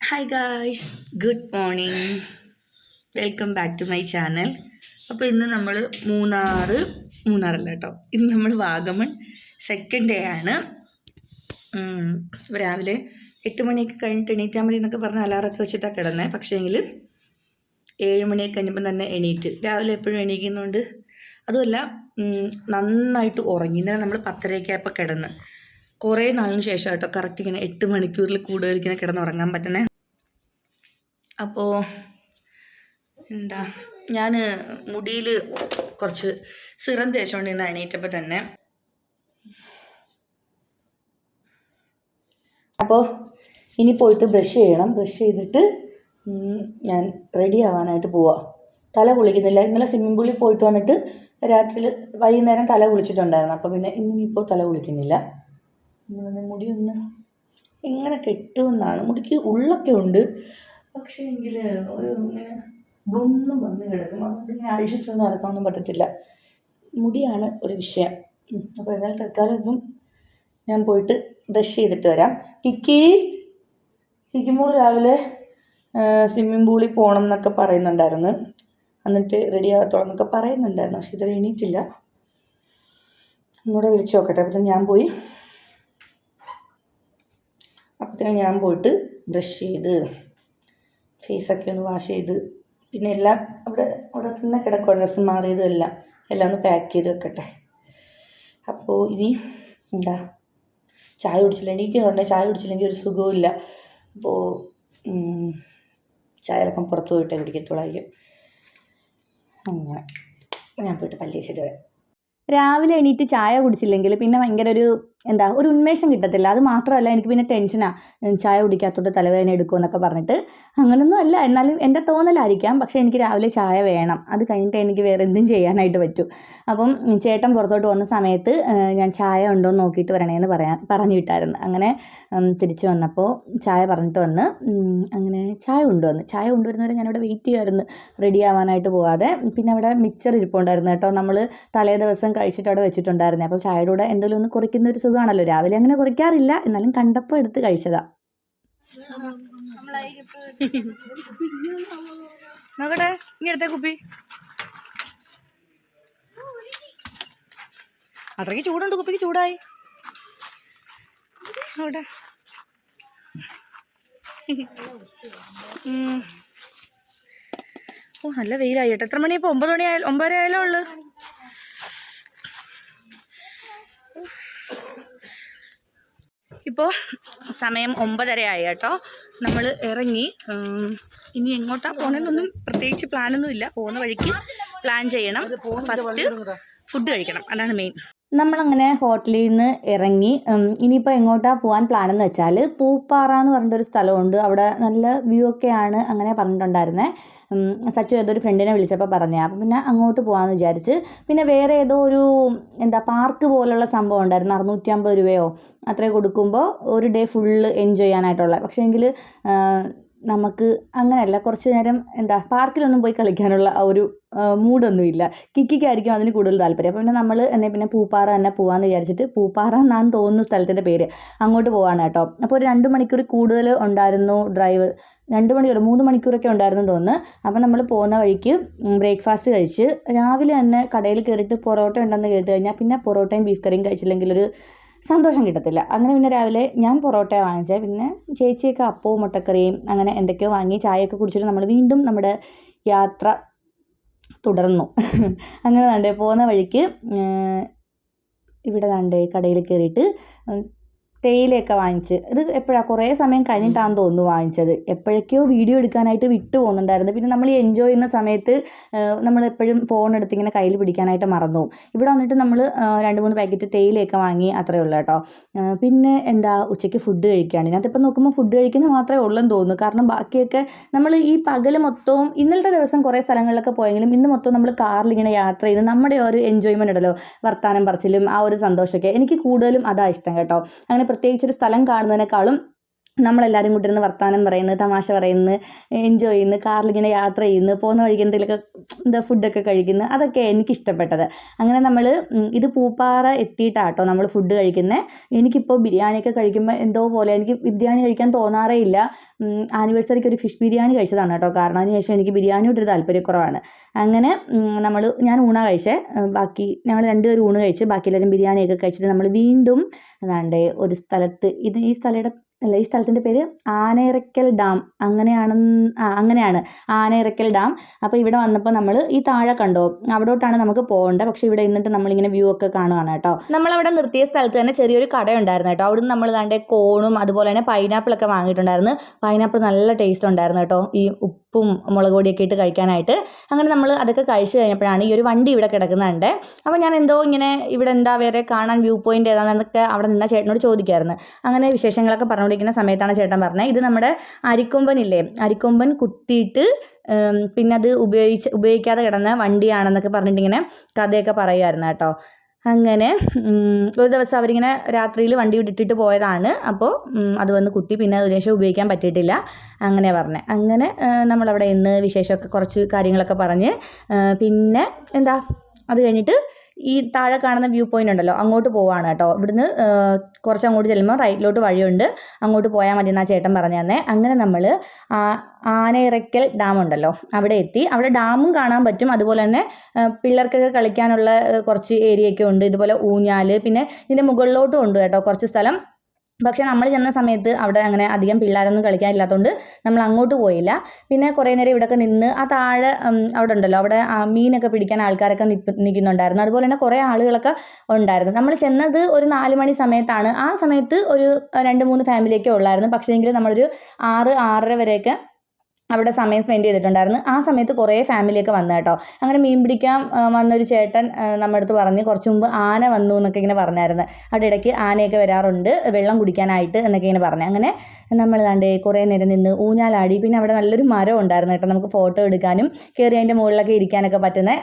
Hi guys, good morning. Welcome back to my channel. അപ്പോൾ ഇന്ന് നമ്മൾ മൂന്നാറല്ല കേട്ടോ, ഇന്ന് നമ്മൾ വാഗമൺ സെക്കൻഡ് ഡേ ആണ്. രാവിലെ 8 മണിയൊക്കെ കഴിഞ്ഞിട്ട് എണീറ്റാൽ മതി എന്നൊക്കെ പറഞ്ഞ് അലാറൊക്കെ വെച്ചിട്ടാണ് കിടന്നത്. പക്ഷേങ്കിൽ 7 മണിയൊക്കെ കഴിഞ്ഞപ്പോൾ തന്നെ എണീറ്റ്. രാവിലെ എപ്പോഴും എണീക്കുന്നതുകൊണ്ട് അതുമല്ല നന്നായിട്ട് ഉറങ്ങി. ഇന്നലെ നമ്മൾ 10:30 ആയപ്പോൾ കിടന്ന്. കുറേ നാളിന് ശേഷം കേട്ടോ കറക്റ്റ് ഇങ്ങനെ 8 മണിക്കൂറിൽ കൂടുതൽ ഇങ്ങനെ കിടന്നുറങ്ങാൻ പറ്റുന്നത്. അപ്പോൾ ഞാൻ മുടിയിൽ കുറച്ച് സിറം തേച്ചുകൊണ്ട് നിന്ന് എണീറ്റപ്പോൾ തന്നെ അപ്പോൾ ഇനി പോയിട്ട് ബ്രഷ് ചെയ്യണം. ബ്രഷ് ചെയ്തിട്ട് ഞാൻ റെഡി ആവാനായിട്ട് പോവാം. തല കുളിക്കുന്നില്ല. ഇന്നലെ സ്വിമ്മിംഗ് പൂളിൽ പോയിട്ട് വന്നിട്ട് വൈകുന്നേരം തല കുളിച്ചിട്ടുണ്ടായിരുന്നു. അപ്പോൾ പിന്നെ ഇന്നിപ്പോൾ തല കുളിക്കുന്നില്ല. മുടിയൊന്ന് എങ്ങനെ കെട്ടുമെന്നാണ്. മുടിക്ക് ഉള്ളൊക്കെ ഉണ്ട്, പക്ഷേ എങ്കിൽ ഒരു ഇങ്ങനെ ഒന്നും വന്ന് കിടക്കും. അതുകൊണ്ട് ഇങ്ങനെ അഴിച്ചിട്ടൊന്നും നടക്കാനൊന്നും പറ്റത്തില്ല. മുടിയാണ് ഒരു വിഷയം. അപ്പോൾ എന്നാലും തൽക്കാലം ഇപ്പം ഞാൻ പോയിട്ട് ബ്രഷ് ചെയ്തിട്ട് വരാം. കിക്കിമോൾ രാവിലെ സ്വിമ്മിംഗ് പൂളിൽ പോകണം എന്നൊക്കെ പറയുന്നുണ്ടായിരുന്നു. എന്നിട്ട് റെഡി ആകത്തോളം എന്നൊക്കെ പറയുന്നുണ്ടായിരുന്നു. പക്ഷെ ഇതുവരെ എണീറ്റില്ല. ഒന്നുകൂടെ വിളിച്ച് നോക്കട്ടെ. അപ്പോഴത്തേനും ഞാൻ പോയിട്ട് ബ്രഷ് ചെയ്ത് ഫേസൊക്കെ ഒന്ന് വാഷ് ചെയ്ത് പിന്നെ എല്ലാം അവിടെ തന്നെ കിടക്കുക. ഡ്രസ്സ് മാറിയതും എല്ലാം ഒന്ന് പാക്ക് ചെയ്ത് വെക്കട്ടെ. അപ്പോൾ ഇനി ചായ കുടിച്ചില്ല. എണീക്കുന്നുണ്ടെങ്കിൽ ചായ കുടിച്ചില്ലെങ്കിൽ ഒരു സുഖവുമില്ല. അപ്പോൾ ചായയിലൊക്കെ പുറത്ത് പോയിട്ടേ കുടിക്കത്തുള്ളായിരിക്കും. അങ്ങനെ ഞാൻ പോയിട്ട് പല്ല് തേച്ചിട്ട് വരാം. രാവിലെ എണീറ്റ് ചായ കുടിച്ചില്ലെങ്കിൽ പിന്നെ ഭയങ്കര ഒരു ഉന്മേഷം കിട്ടത്തില്ല. അത് മാത്രമല്ല, എനിക്ക് പിന്നെ ടെൻഷനാണ് ചായ കുടിക്കാത്തോട്ട് തലവേദന എടുക്കുമെന്നൊക്കെ പറഞ്ഞിട്ട്. അങ്ങനൊന്നും അല്ല, എന്നാലും എൻ്റെ തോന്നലായിരിക്കാം. പക്ഷേ എനിക്ക് രാവിലെ ചായ വേണം. അത് കഴിഞ്ഞിട്ട് എനിക്ക് വേറെ എന്തും ചെയ്യാനായിട്ട് പറ്റും. അപ്പം ചേട്ടൻ പുറത്തോട്ട് വന്ന സമയത്ത് ഞാൻ ചായ ഉണ്ടോ എന്ന് നോക്കിയിട്ട് വരണേന്ന് പറഞ്ഞു വിട്ടായിരുന്നു. അങ്ങനെ തിരിച്ചു വന്നപ്പോൾ ചായ പറഞ്ഞിട്ട് വന്ന് അങ്ങനെ ചായ കൊണ്ടുവരുന്നവരെ ഞാനിവിടെ വെയിറ്റ് ചെയ്യുമായിരുന്നു, റെഡി ആവാനായിട്ട് പോവാതെ. പിന്നെ അവിടെ മിക്സർ ഇരിപ്പുണ്ടായിരുന്നു കേട്ടോ. നമ്മൾ തലേ ദിവസം കഴിച്ചിട്ട് അവിടെ വെച്ചിട്ടുണ്ടായിരുന്നു. അപ്പോൾ ചായയുടെ കൂടെ എന്തെങ്കിലും ഒന്ന് കുറിക്കുന്ന ഒരു സുഖമാണല്ലോ. രാവിലെ അങ്ങനെ കുറിക്കാറില്ല, എന്നാലും കണ്ടപ്പോൾ എടുത്ത് കഴിച്ചതാ. നോക്കട്ടെ, ഇനി എടുത്ത കുപ്പി അത്രയ്ക്ക് ചൂടുണ്ട്. കുപ്പിക്ക് ചൂടായി. നോക്കട്ടെ. നല്ല വെയിലായി കേട്ടോ. എത്ര മണിയപ്പോൾ? 9 ആയാലോ ഉള്ളു. ഇപ്പോൾ സമയം 9:30 ആയി കേട്ടോ. നമ്മൾ ഇറങ്ങി. ഇനി എങ്ങോട്ടാണ് പോകണമെന്നൊന്നും പ്രത്യേകിച്ച് പ്ലാനൊന്നും ഇല്ല. പോകുന്ന വഴിക്ക് പ്ലാൻ ചെയ്യണം. ഫസ്റ്റ് ഫുഡ് കഴിക്കണം, അതാണ് മെയിൻ. നമ്മളങ്ങനെ ഹോട്ടലിൽ നിന്ന് ഇറങ്ങി. ഇനിയിപ്പോൾ എങ്ങോട്ടാണ് പോകാൻ പ്ലാനെന്ന് വെച്ചാൽ പൂപ്പാറ എന്ന് പറഞ്ഞിട്ടൊരു സ്ഥലമുണ്ട്. അവിടെ നല്ല വ്യൂ ഒക്കെയാണ് അങ്ങനെ പറഞ്ഞിട്ടുണ്ടായിരുന്നത്. സച്ചു ഏതൊരു ഫ്രണ്ടിനെ വിളിച്ചപ്പോൾ പറഞ്ഞത്. അപ്പം പിന്നെ അങ്ങോട്ട് പോകാമെന്ന് വിചാരിച്ച്. പിന്നെ വേറെ ഏതോ ഒരു പാർക്ക് പോലുള്ള സംഭവം ഉണ്ടായിരുന്നു. 650 രൂപയോ അത്രയും കൊടുക്കുമ്പോൾ ഒരു ഡേ ഫുള്ള് എൻജോയ് ചെയ്യാനായിട്ടുള്ള. പക്ഷേ എങ്കിൽ നമുക്ക് അങ്ങനെയല്ല, കുറച്ച് നേരം പാർക്കിലൊന്നും പോയി കളിക്കാനുള്ള ആ ഒരു മൂഡൊന്നുമില്ല. കിക്കിക്കായിരിക്കും അതിന് കൂടുതൽ താല്പര്യം. അപ്പോൾ പിന്നെ പൂപ്പാറ തന്നെ പോകാമെന്ന് വിചാരിച്ചിട്ട്, പൂപ്പാറ എന്നാണ് തോന്നുന്നു സ്ഥലത്തിൻ്റെ പേര്, അങ്ങോട്ട് പോവാണ് കേട്ടോ. അപ്പോൾ ഒരു 2 മണിക്കൂർ കൂടുതൽ ഉണ്ടായിരുന്നു ഡ്രൈവ്. 3 മണിക്കൂറൊക്കെ ഉണ്ടായിരുന്നു തോന്നുന്നു. അപ്പോൾ നമ്മൾ പോകുന്ന വഴിക്ക് ബ്രേക്ക്ഫാസ്റ്റ് കഴിച്ച് രാവിലെ തന്നെ കടയിൽ കയറിയിട്ട് പൊറോട്ട ഉണ്ടെന്ന് കേട്ട് കഴിഞ്ഞാൽ പിന്നെ പൊറോട്ടയും ബീഫ് കറിയും കഴിച്ചില്ലെങ്കിലൊരു സന്തോഷം കിട്ടത്തില്ല. അങ്ങനെ പിന്നെ രാവിലെ ഞാൻ പൊറോട്ട വാങ്ങിച്ചത്. പിന്നെ ചേച്ചിയൊക്കെ അപ്പവും മുട്ടക്കറിയും അങ്ങനെ എന്തൊക്കെയോ വാങ്ങി ചായയൊക്കെ കുടിച്ചിട്ട് നമ്മൾ വീണ്ടും നമ്മുടെ യാത്ര തുടർന്നു. അങ്ങനെ പോകുന്ന വഴിക്ക് ഇവിടെ കടയിൽ കയറിയിട്ട് തേയിലയൊക്കെ വാങ്ങിച്ച്. ഇത് എപ്പോഴാണ്, കുറേ സമയം കഴിഞ്ഞിട്ടാണെന്ന് തോന്നുന്നു വാങ്ങിച്ചത്. എപ്പോഴൊക്കെയോ വീഡിയോ എടുക്കാനായിട്ട് വിട്ടു പോകുന്നുണ്ടായിരുന്നു. പിന്നെ നമ്മൾ എൻജോയ് ചെയ്യുന്ന സമയത്ത് നമ്മളെപ്പോഴും ഫോൺ എടുത്ത് ഇങ്ങനെ കയ്യിൽ പിടിക്കാനായിട്ട് മറന്നു പോകും. ഇവിടെ വന്നിട്ട് നമ്മൾ 2-3 പാക്കറ്റ് തേയിലയൊക്കെ വാങ്ങി, അത്രയേ ഉള്ളൂ കേട്ടോ. പിന്നെ ഉച്ചയ്ക്ക് ഫുഡ് കഴിക്കുകയാണ്. ഇതിനകത്തിപ്പോൾ നോക്കുമ്പോൾ ഫുഡ് കഴിക്കുന്നത് മാത്രമേ ഉള്ളെന്ന് തോന്നുന്നു. കാരണം ബാക്കിയൊക്കെ നമ്മൾ ഈ പകൽ മൊത്തവും ഇന്നലത്തെ ദിവസം കുറേ സ്ഥലങ്ങളിലൊക്കെ പോയെങ്കിലും ഇന്ന് മൊത്തം നമ്മൾ കാറിലിങ്ങനെ യാത്ര ചെയ്ത് നമ്മുടെ ഒരു എൻജോയ്മെൻ്റ് ഉണ്ടല്ലോ, വർത്താനം പറച്ചിലും ആ ഒരു സന്തോഷമൊക്കെ, എനിക്ക് കൂടുതലും അതാ ഇഷ്ടം കേട്ടോ. അങ്ങനെ പ്രത്യേകിച്ചൊരു സ്ഥലം കാണുന്നതിനേക്കാളും നമ്മളെല്ലാവരും കൂടി ഇരുന്ന് വർത്തമാനം പറയുന്നു, തമാശ പറയുന്നു, എൻജോയ് ചെയ്യുന്നു, കാറിലിങ്ങനെ യാത്ര ചെയ്യുന്നു, പോകുന്ന വഴിക്ക് എന്തെങ്കിലുമൊക്കെ എന്താ ഫുഡൊക്കെ കഴിക്കുന്നു, അതൊക്കെ എനിക്കിഷ്ടപ്പെട്ടത്. അങ്ങനെ നമ്മൾ ഇത് പൂപ്പാറ എത്തിയിട്ടാട്ടോ നമ്മൾ ഫുഡ് കഴിക്കുന്നത്. എനിക്കിപ്പോൾ ബിരിയാണിയൊക്കെ കഴിക്കുമ്പോൾ എന്തോ പോലെ, എനിക്ക് ബിരിയാണി കഴിക്കാൻ തോന്നാറേ ഇല്ല. ആനിവേഴ്സറിക്ക് ഒരു ഫിഷ് ബിരിയാണി കഴിച്ചതാണ് കേട്ടോ. കാരണം അതിന് ശേഷം എനിക്ക് ബിരിയാണിയോടൊരു താല്പര്യക്കുറവാണ്. അങ്ങനെ ഞാൻ ഊണ കഴിച്ചേ, ബാക്കി ഞങ്ങൾ രണ്ടുപേരും ഊണ് കഴിച്ച് ബാക്കി എല്ലാവരും ബിരിയാണിയൊക്കെ കഴിച്ചിട്ട് നമ്മൾ വീണ്ടും ഏതാണ്ട് ഒരു സ്ഥലത്ത്, ഈ സ്ഥലത്തിൻ്റെ പേര് ആനയിറക്കൽ ഡാം, അങ്ങനെയാണ് ആനയിറക്കൽ ഡാം. അപ്പോൾ ഇവിടെ വന്നപ്പോൾ നമ്മൾ ഈ താഴെ കണ്ടോ, അവിടോട്ടാണ് നമുക്ക് പോകേണ്ടത്. പക്ഷേ ഇവിടെ നിന്നിട്ട് നമ്മളിങ്ങനെ വ്യൂ ഒക്കെ കാണുകയാണ് കേട്ടോ. നമ്മളവിടെ നിർത്തിയ സ്ഥലത്ത് തന്നെ ചെറിയൊരു കട ഉണ്ടായിരുന്നു കേട്ടോ. അവിടുന്ന് നമ്മൾ കണ്ടേ കോണും അതുപോലെ തന്നെ പൈനാപ്പിളൊക്കെ വാങ്ങിയിട്ടുണ്ടായിരുന്നു. പൈനാപ്പിൾ നല്ല ടേസ്റ്റ് ഉണ്ടായിരുന്നു കേട്ടോ, ഈ ഉപ്പും മുളക് പൊടിയൊക്കെ ഇട്ട് കഴിക്കാനായിട്ട്. അങ്ങനെ നമ്മൾ അതൊക്കെ കഴിച്ച് കഴിഞ്ഞപ്പോഴാണ് ഈ ഒരു വണ്ടി ഇവിടെ കിടക്കുന്നുണ്ട്. അപ്പോൾ ഞാൻ എന്തോ ഇങ്ങനെ ഇവിടെ എന്താ വേറെ കാണാൻ വ്യൂ പോയിന്റ് ഏതാണെന്നൊക്കെ അവിടെ നിന്ന ചേട്ടനോട് ചോദിക്കുമായിരുന്നു. അങ്ങനെ വിശേഷങ്ങളൊക്കെ പറഞ്ഞുകൊണ്ടിരിക്കുന്ന സമയത്താണ് ചേട്ടൻ പറഞ്ഞത്, ഇത് നമ്മുടെ അരിക്കൊമ്പനില്ലേ, അരിക്കൊമ്പൻ കുത്തിയിട്ട് പിന്നെ അത് ഉപയോഗിക്കാതെ കിടന്ന വണ്ടിയാണെന്നൊക്കെ പറഞ്ഞിട്ടിങ്ങനെ കഥയൊക്കെ പറയുമായിരുന്നു കേട്ടോ. അങ്ങനെ ഒരു ദിവസം അവരിങ്ങനെ രാത്രിയിൽ വണ്ടി വിട്ടിട്ട് പോയതാണ്. അപ്പോൾ അത് വന്ന് കുത്തി, പിന്നെ ഒരു ശേഷം ഉപയോഗിക്കാൻ പറ്റിയിട്ടില്ല, അങ്ങനെ പറഞ്ഞത്. അങ്ങനെ നമ്മളവിടെ ഇന്ന് വിശേഷമൊക്കെ കുറച്ച് കാര്യങ്ങളൊക്കെ പറഞ്ഞ് പിന്നെ എന്താ അത് കഴിഞ്ഞിട്ട് ഈ താഴെ കാണുന്ന വ്യൂ പോയിന്റ് ഉണ്ടല്ലോ, അങ്ങോട്ട് പോവാണ് കേട്ടോ. ഇവിടുന്ന് കുറച്ച് അങ്ങോട്ട് ചെല്ലുമ്പോൾ റൈറ്റിലോട്ട് വഴിയുണ്ട്, അങ്ങോട്ട് പോയാൽ മതി എന്നാണ് ചേട്ടൻ പറഞ്ഞു തന്നെ. അങ്ങനെ നമ്മൾ ആനയിറക്കൽ ഡാം ഉണ്ടല്ലോ അവിടെ എത്തി. അവിടെ ഡാമും കാണാൻ പറ്റും, അതുപോലെ തന്നെ പിള്ളേർക്കൊക്കെ കളിക്കാനുള്ള കുറച്ച് ഏരിയയൊക്കെ ഉണ്ട്, ഇതുപോലെ ഊഞ്ഞാൽ, പിന്നെ ഇതിൻ്റെ മുകളിലോട്ടും ഉണ്ട് കേട്ടോ കുറച്ച് സ്ഥലം. പക്ഷേ നമ്മൾ ചെന്ന സമയത്ത് അവിടെ അങ്ങനെ അധികം പിള്ളേരൊന്നും കളിക്കാനില്ലാത്തതുകൊണ്ട് നമ്മൾ അങ്ങോട്ട് പോയില്ല. പിന്നെ കുറേ നേരം ഇവിടെയൊക്കെ നിന്ന് ആ താഴെ അവിടെ ഉണ്ടല്ലോ, അവിടെ മീനൊക്കെ പിടിക്കാൻ ആൾക്കാരൊക്കെ നിൽക്കുന്നുണ്ടായിരുന്നു. അതുപോലെ തന്നെ കുറേ ആളുകളൊക്കെ ഉണ്ടായിരുന്നു. നമ്മൾ ചെന്നത് ഒരു 4 മണി സമയത്താണ്. ആ സമയത്ത് ഒരു 2-3 ഫാമിലിയൊക്കെ ഉള്ളായിരുന്നു. പക്ഷേ എങ്കിൽ നമ്മളൊരു 6-6:30 വരെയൊക്കെ അവിടെ സമയം സ്പെൻഡ് ചെയ്തിട്ടുണ്ടായിരുന്നു. ആ സമയത്ത് കുറേ ഫാമിലിയൊക്കെ വന്നു കേട്ടോ. അങ്ങനെ മീൻ പിടിക്കാൻ വന്നൊരു ചേട്ടൻ നമ്മുടെ അടുത്ത് പറഞ്ഞ് കുറച്ച് മുമ്പ് ആന വന്നു എന്നൊക്കെ ഇങ്ങനെ പറഞ്ഞായിരുന്നു. അവിടെ ഇടയ്ക്ക് ആനയൊക്കെ വരാറുണ്ട് വെള്ളം കുടിക്കാനായിട്ട് എന്നൊക്കെ ഇങ്ങനെ പറഞ്ഞു. അങ്ങനെ നമ്മൾ കണ്ടേ കുറേ നേരം നിന്ന് ഊഞ്ഞാലാടി. പിന്നെ അവിടെ നല്ലൊരു മരം ഉണ്ടായിരുന്നു കേട്ടോ, നമുക്ക് ഫോട്ടോ എടുക്കാനും കയറി അതിൻ്റെ മുകളിലൊക്കെ ഇരിക്കാനൊക്കെ പറ്റുന്നത്.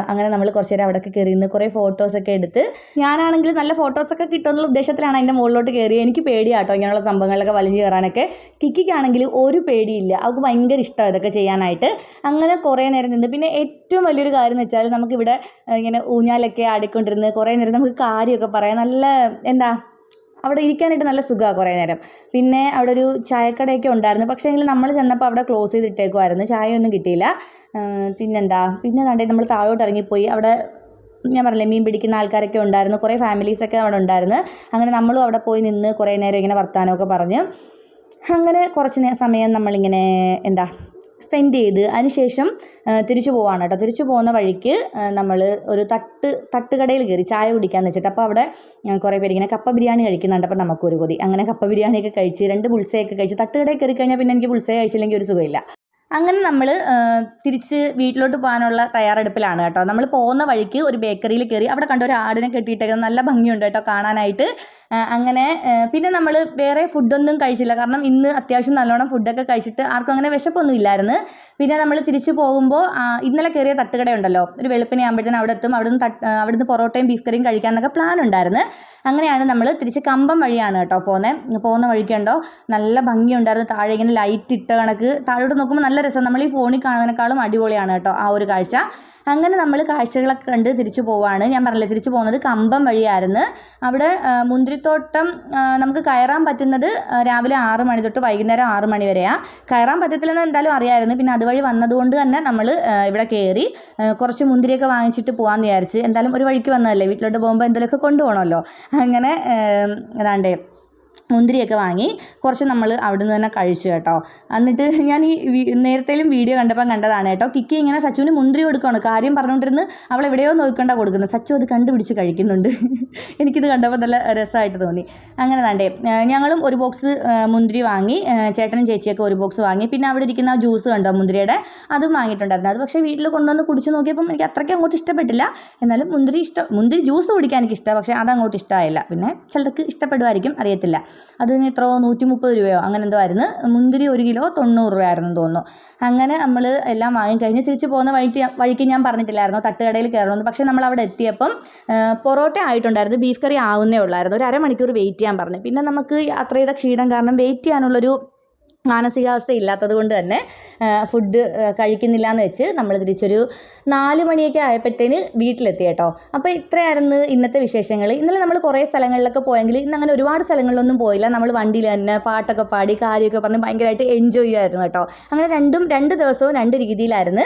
അങ്ങനെ നമ്മൾ കുറച്ച് നേരം അവിടെയൊക്കെ കയറി നിന്ന് കുറേ ഫോട്ടോസൊക്കെ എടുത്ത്, ഞാനാണെങ്കിൽ നല്ല ഫോട്ടോസൊക്കെ കിട്ടുമെന്നുള്ള ഉദ്ദേശത്തിലാണ് അതിൻ്റെ മുകളിലോട്ട് കയറി. എനിക്ക് പേടിയാട്ടോ ഇങ്ങനെയുള്ള സംഭവങ്ങളിലൊക്കെ വലിഞ്ഞ് കയറാനൊക്കെ. കിക്കിക്കാണെങ്കിൽ ഒരു പേടിയില്ല, അവൾക്ക് ഭയങ്കര ഇഷ്ടമാണ് ഇതൊക്കെ ചെയ്യാനായിട്ട്. അങ്ങനെ കുറേ നേരം നിന്ന്. പിന്നെ ഏറ്റവും വലിയൊരു കാര്യം എന്ന് വെച്ചാൽ നമുക്കിവിടെ ഇങ്ങനെ ഊഞ്ഞാലൊക്കെ ആടിക്കൊണ്ടിരുന്ന് കുറേ നേരം നമുക്ക് കാര്യമൊക്കെ പറയാം. നല്ല എന്താ അവിടെ ഇരിക്കാനായിട്ട് നല്ല സുഖമാണ് കുറേ നേരം. പിന്നെ അവിടെ ഒരു ചായക്കടയൊക്കെ ഉണ്ടായിരുന്നു. പക്ഷേ എങ്കിൽ നമ്മൾ ചെന്നപ്പോൾ അവിടെ ക്ലോസ് ചെയ്തിട്ടേക്കുമായിരുന്നു, ചായയൊന്നും കിട്ടിയില്ല. പിന്നെ നമ്മൾ താഴോട്ട് ഇറങ്ങിപ്പോയി. അവിടെ ഞാൻ പറഞ്ഞില്ലേ മീൻ പിടിക്കുന്ന ആൾക്കാരൊക്കെ ഉണ്ടായിരുന്നു, കുറേ ഫാമിലീസൊക്കെ അവിടെ ഉണ്ടായിരുന്നു. അങ്ങനെ നമ്മളും അവിടെ പോയി നിന്ന് കുറേ നേരം ഇങ്ങനെ വർത്താനമൊക്കെ പറഞ്ഞ് അങ്ങനെ കുറച്ച് സമയം നമ്മളിങ്ങനെ സ്പെൻഡ് ചെയ്ത് അതിനുശേഷം തിരിച്ചു പോവാണ് കേട്ടോ. തിരിച്ചു പോകുന്ന വഴിക്ക് നമ്മൾ ഒരു തട്ടുകടയിൽ കയറി ചായ കുടിക്കാമെന്ന് വെച്ചിട്ട്. അപ്പോൾ അവിടെ കുറേ പേര് ഇങ്ങനെ കപ്പ ബിരിയാണി കഴിക്കുന്നുണ്ട്. അപ്പോൾ നമുക്കൊരു കൊതി. അങ്ങനെ കപ്പ ബിരിയാണിയൊക്കെ കഴിച്ച് 2 ബുൾസയൊക്കെ കഴിച്ച് തട്ടുകടയിൽ കയറി കഴിഞ്ഞാൽ പിന്നെ എനിക്ക് ബുൾസയ കഴിച്ചില്ലെങ്കിൽ ഒരു സുഖമില്ല. അങ്ങനെ നമ്മൾ തിരിച്ച് വീട്ടിലോട്ട് പോകാനുള്ള തയ്യാറെടുപ്പിലാണ് കേട്ടോ. നമ്മൾ പോകുന്ന വഴിക്ക് ഒരു ബേക്കറിയിൽ കയറി. അവിടെ കണ്ട ഒരു ആടിനെ കെട്ടിയിട്ടേക്കുന്നത് നല്ല ഭംഗിയുണ്ട് കേട്ടോ കാണാനായിട്ട്. അങ്ങനെ പിന്നെ നമ്മൾ വേറെ ഫുഡൊന്നും കഴിച്ചില്ല, കാരണം ഇന്ന് അത്യാവശ്യം നല്ലോണം ഫുഡൊക്കെ കഴിച്ചിട്ട് ആർക്കും അങ്ങനെ വിശപ്പൊന്നും ഇല്ലായിരുന്നു. പിന്നെ നമ്മൾ തിരിച്ചു പോകുമ്പോൾ ഇന്നലെ കയറിയ തട്ടുകടയുണ്ടല്ലോ, ഒരു വെളുപ്പിനെ ആകുമ്പോഴത്തേനും അവിടെ എത്തും. അവിടുന്ന് പൊറോട്ടയും ബീഫ് കറിയും കഴിക്കാമെന്നൊക്കെ പ്ലാൻ ഉണ്ടായിരുന്നു. അങ്ങനെയാണ് നമ്മൾ തിരിച്ച് കമ്പം വഴിയാണ് കേട്ടോ പോകുന്ന വഴിക്കുണ്ടോ നല്ല ഭംഗിയുണ്ടായിരുന്നു. താഴെ ഇങ്ങനെ ലൈറ്റ് ഇട്ട കണക്ക് താഴോട്ട് നോക്കുമ്പോൾ നല്ല രസം. നമ്മൾ ഈ ഫോണിൽ കാണുന്നതിനേക്കാളും അടിപൊളിയാണ് കേട്ടോ ആ ഒരു കാഴ്ച. അങ്ങനെ നമ്മൾ കാഴ്ചകളൊക്കെ കണ്ട് തിരിച്ചു പോവാണ്. ഞാൻ പറഞ്ഞില്ലേ തിരിച്ചു പോകുന്നത് കമ്പം വഴിയായിരുന്നു. അവിടെ മുന്തിരിത്തോട്ടം നമുക്ക് കയറാൻ പറ്റുന്നത് രാവിലെ 6 മണി തൊട്ട് വൈകുന്നേരം 6 മണി വരെയാണ്. കയറാൻ പറ്റത്തില്ലെന്ന് എന്തായാലും അറിയാമായിരുന്നു. പിന്നെ അതുവഴി വന്നതുകൊണ്ട് തന്നെ നമ്മൾ ഇവിടെ കയറി കുറച്ച് മുന്തിരിയൊക്കെ വാങ്ങിച്ചിട്ട് പോകാമെന്ന് വിചാരിച്ച്. എന്തായാലും ഒരു വഴിക്ക് വന്നതല്ലേ, വീട്ടിലോട്ട് പോകുമ്പോൾ എന്തെങ്കിലുമൊക്കെ കൊണ്ടുപോകണമല്ലോ. അങ്ങനെ മുന്തിരിയൊക്കെ വാങ്ങി കുറച്ച് നമ്മൾ അവിടുന്ന് തന്നെ കഴിച്ചു കേട്ടോ. എന്നിട്ട് ഞാൻ ഈ നേരത്തേലും വീഡിയോ കണ്ടപ്പോൾ കണ്ടതാണ് കേട്ടോ, കിക്കി ഇങ്ങനെ സച്ചുവിന് മുന്തിരി കൊടുക്കുകയാണ്. കാര്യം പറഞ്ഞുകൊണ്ടിരുന്ന് അവൾ എവിടെയോ നോക്കിക്കൊണ്ടാണ് കൊടുക്കുന്നത്. സച്ചു അത് കണ്ടുപിടിച്ച് കഴിക്കുന്നുണ്ട്. എനിക്കിത് കണ്ടപ്പോൾ നല്ല രസമായിട്ട് തോന്നി. അങ്ങനെ ഞങ്ങളും ഒരു ബോക്സ് മുന്തിരി വാങ്ങി, ചേട്ടനും ചേച്ചിയൊക്കെ ഒരു ബോക്സ് വാങ്ങി. പിന്നെ അവിടെ ഇരിക്കുന്ന ആ ജ്യൂസ് കണ്ടോ മുന്തിരിയുടെ, അതും വാങ്ങിയിട്ടുണ്ടായിരുന്നു. അത് പക്ഷേ വീട്ടിൽ കൊണ്ടുവന്ന് കുടിച്ച് നോക്കിയപ്പം എനിക്ക് അത്രയ്ക്ക് അങ്ങോട്ട് ഇഷ്ടപ്പെട്ടില്ല. എന്നാലും മുന്തിരി ജ്യൂസ് കുടിക്കാൻ എനിക്ക് ഇഷ്ടമാണ്, പക്ഷേ അതങ്ങോട്ട് ഇഷ്ടമായില്ല. പിന്നെ ചിലർക്ക് ഇഷ്ടപ്പെടുമായിരിക്കും, അറിയത്തില്ല. അതിന് എത്രയോ 130 രൂപയോ അങ്ങനെ എന്തോ ആയിരുന്നു. മുന്തിരി 1 കിലോ 90 രൂപയായിരുന്നു തോന്നുന്നു. അങ്ങനെ നമ്മൾ എല്ലാം വാങ്ങിക്കഴിഞ്ഞ് തിരിച്ച് പോകുന്ന വഴിക്ക് ഞാൻ പറഞ്ഞിട്ടില്ലായിരുന്നോ തട്ടുകടയിൽ കയറണമെന്ന്. പക്ഷേ നമ്മൾ അവിടെ എത്തിയപ്പം പൊറോട്ട ആയിട്ടുണ്ടായിരുന്നു, ബീഫ് കറി ആവുന്നേ ഉള്ളായിരുന്നു. ഒരു അരമണിക്കൂർ വെയിറ്റ് ചെയ്യാൻ പറഞ്ഞു. പിന്നെ നമുക്ക് യാത്രയുടെ ക്ഷീണം കാരണം വെയിറ്റ് ചെയ്യാനുള്ളൊരു മാനസികാവസ്ഥ ഇല്ലാത്തത് കൊണ്ട് തന്നെ ഫുഡ് കഴിക്കുന്നില്ല എന്ന് വെച്ച് നമ്മൾ തിരിച്ചൊരു 4 മണിയൊക്കെ ആയപ്പോഴത്തേന് വീട്ടിലെത്തി കേട്ടോ. അപ്പോൾ ഇത്രയായിരുന്നു ഇന്നത്തെ വിശേഷങ്ങൾ. ഇന്നലെ നമ്മൾ കുറേ സ്ഥലങ്ങളിലൊക്കെ പോയെങ്കിൽ ഇന്ന് അങ്ങനെ ഒരുപാട് സ്ഥലങ്ങളിലൊന്നും പോയില്ല. നമ്മൾ വണ്ടിയിൽ തന്നെ പാട്ടൊക്കെ പാടി കാര്യമൊക്കെ പറഞ്ഞ് ഭയങ്കരമായിട്ട് എൻജോയ് ചെയ്യുമായിരുന്നു കേട്ടോ. അങ്ങനെ 2 ദിവസവും 2 രീതിയിലായിരുന്നു.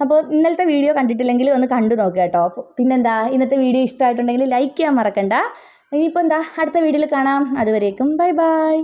അപ്പോൾ ഇന്നലത്തെ വീഡിയോ കണ്ടിട്ടില്ലെങ്കിൽ ഒന്ന് കണ്ടു നോക്കുക കേട്ടോ. പിന്നെന്താ, ഇന്നത്തെ വീഡിയോ ഇഷ്ടമായിട്ടുണ്ടെങ്കിൽ ലൈക്ക് ചെയ്യാൻ മറക്കണ്ട. ഇനിയിപ്പോൾ എന്താ, അടുത്ത വീഡിയോയിൽ കാണാം. അതുവരേക്കും ബൈ ബൈ.